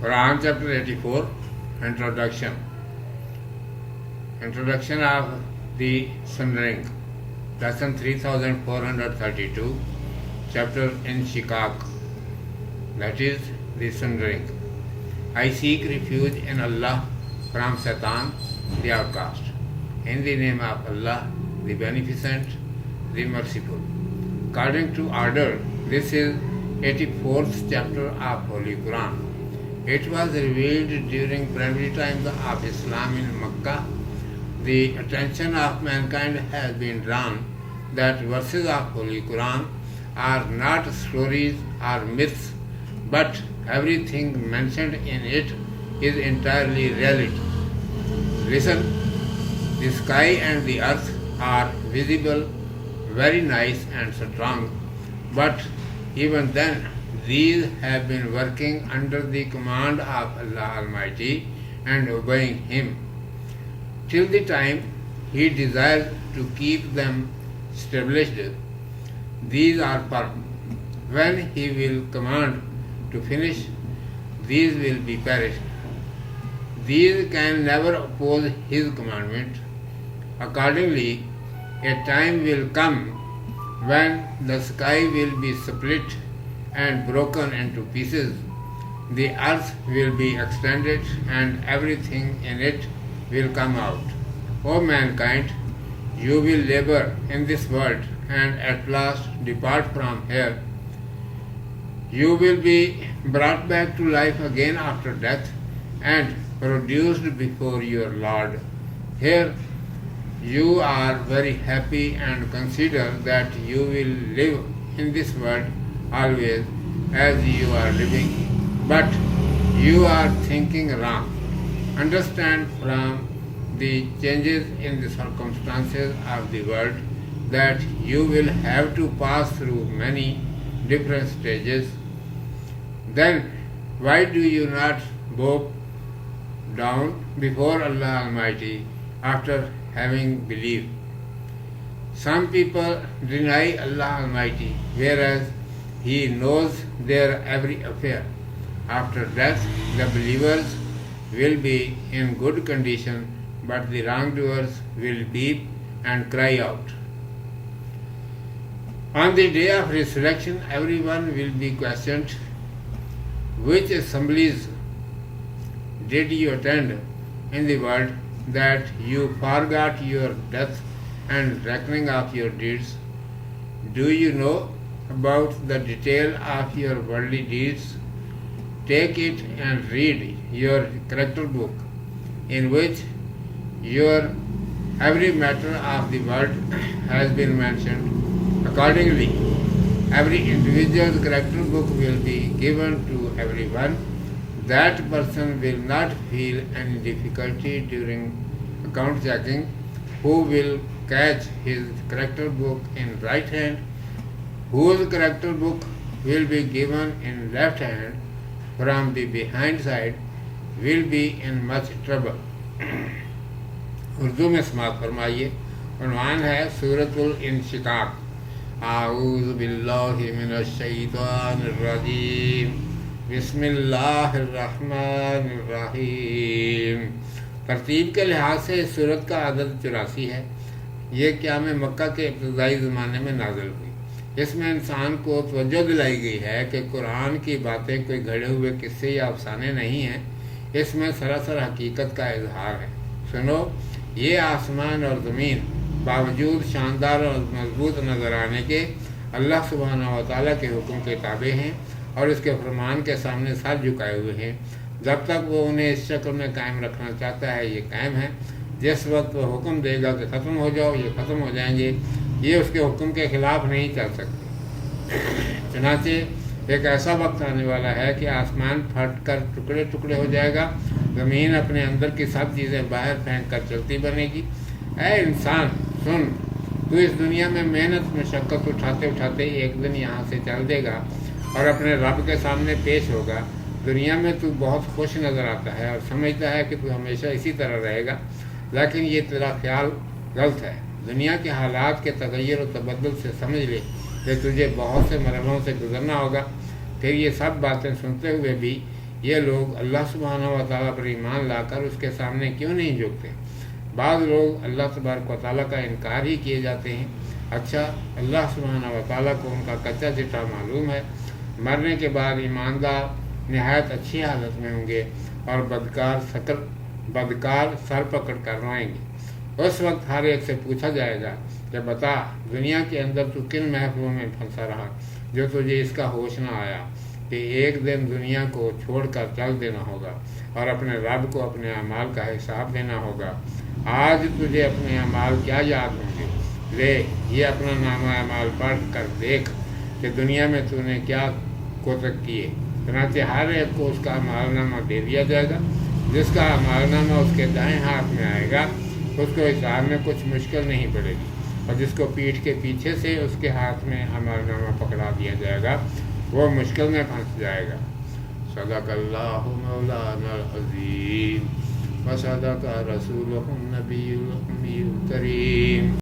Quran chapter 84, Introduction. Introduction of the Sundering. Lesson 3432, chapter Inshikak, that is the Sundering. I seek refuge in Allah from Satan, the outcast. In the name of Allah, the Beneficent, the Merciful. According to order, this is 84th chapter of Holy Quran. It was revealed during primary times of Islam in Makkah. The attention of mankind has been drawn that verses of Holy Quran are not stories or myths, but everything mentioned in it is entirely reality. Listen, the sky and the earth are visible, very nice and strong, but even then these have been working under the command of Allah Almighty and obeying Him, till the time He desires to keep them established. These are permanent. When He will command to finish, these will be perished. These can never oppose His commandment. Accordingly, a time will come when the sky will be split and broken into pieces. The earth will be extended and everything in it will come out. O mankind, you will labor in this world and at last depart from here. You will be brought back to life again after death and produced before your Lord. Here you are very happy and consider that you will live in this world always as you are living, but you are thinking wrong. Understand from the changes in the circumstances of the world that you will have to pass through many different stages. Then why do you not bow down before Allah Almighty after having believed? Some people deny Allah Almighty, whereas He knows their every affair. After death, the believers will be in good condition, but the wrongdoers will weep and cry out. On the day of resurrection, everyone will be questioned, which assemblies did you attend in the world that you forgot your death and reckoning of your deeds? Do you know about the detail of your worldly deeds? Take it and read your character book, in which your every matter of the world has been mentioned. Accordingly, every individual's character book will be given to everyone. That person will not feel any difficulty during account checking, who will catch his character book in right hand, whose character book will be given in left hand from the behind side, will be in much trouble. Urdu میں سماعت فرمائیے. عنوان ہے سورۃ الانشقاق. اعوذ باللہ من الشیطان الرجیم. بسم اللہ الرحمن الرحیم. ترتیب کے لحاظ سے اس سورت کا عدد 84 ہے. یہ قیام مکہ کے ابتدائی زمانے میں نازل ہوئی. اس میں انسان کو توجہ دلائی گئی ہے کہ قرآن کی باتیں کوئی گھڑے ہوئے قصے یا افسانے نہیں ہیں. اس میں سراسر حقیقت کا اظہار ہے. سنو، یہ آسمان اور زمین باوجود شاندار اور مضبوط نظر آنے کے اللہ سبحانہ و تعالیٰ کے حکم کے تابع ہیں اور اس کے فرمان کے سامنے ساتھ جھکائے ہوئے ہیں. جب تک وہ انہیں اس شکل میں قائم رکھنا چاہتا ہے یہ قائم ہے. جس وقت وہ حکم دے گا کہ ختم ہو جاؤ، یہ ختم ہو جائیں گے. یہ اس کے حکم کے خلاف نہیں چل سکتے. چنانچہ ایک ایسا وقت آنے والا ہے کہ آسمان پھٹ کر ٹکڑے ٹکڑے ہو جائے گا، زمین اپنے اندر کی سب چیزیں باہر پھینک کر چلتی بنے گی. اے انسان سن، تو اس دنیا میں محنت مشقت اٹھاتے اٹھاتے ایک دن یہاں سے چل دے گا اور اپنے رب کے سامنے پیش ہوگا. دنیا میں تو بہت خوش نظر آتا ہے اور سمجھتا ہے کہ تو ہمیشہ اسی طرح رہے گا، لیکن یہ تیرا خیال غلط ہے. دنیا کے حالات کے تغیر و تبدل سے سمجھ لے کہ تجھے بہت سے مرحلوں سے گزرنا ہوگا. پھر یہ سب باتیں سنتے ہوئے بھی یہ لوگ اللہ سبحانہ و تعالیٰ پر ایمان لا کر اس کے سامنے کیوں نہیں جھکتے؟ بعض لوگ اللہ تبارک و تعالیٰ کا انکار ہی کیے جاتے ہیں۔ اچھا، اللہ سبحانہ و تعالیٰ کو ان کا کچا چٹا معلوم ہے۔ مرنے کے بعد ایماندار نہایت اچھی حالت میں ہوں گے اور بدکار سر پکڑ کر روئیں گے۔ اس وقت ہر ایک سے پوچھا جائے گا کہ بتا، دنیا کے اندر تو کن محفلوں میں پھنسا رہا جو تجھے اس کا ہوش نہ آیا کہ ایک دن دنیا کو چھوڑ کر چل دینا ہوگا اور اپنے رب کو اپنے اعمال کا حساب دینا ہوگا۔ آج تجھے اپنے اعمال کیا یاد ہوں گے؟ لے، یہ اپنا نامہ اعمال پڑھ کر دیکھ کہ دنیا میں تو نے کیا کوتک کیے۔ چنانچہ ہر ایک کو اس کا اعمال نامہ دے دیا جائے گا۔ جس کا اعمال نامہ اس کے دائیں ہاتھ میں آئے گا اس کو حساب میں کچھ مشکل نہیں پڑے گی، اور جس کو پیٹھ کے پیچھے سے اس کے ہاتھ میں اعمال نامہ پکڑا دیا جائے گا وہ مشکل میں پھنس جائے گا۔ صدق اللہ مولانا العظیم و صدق رسولہ النبی الامی الکریم۔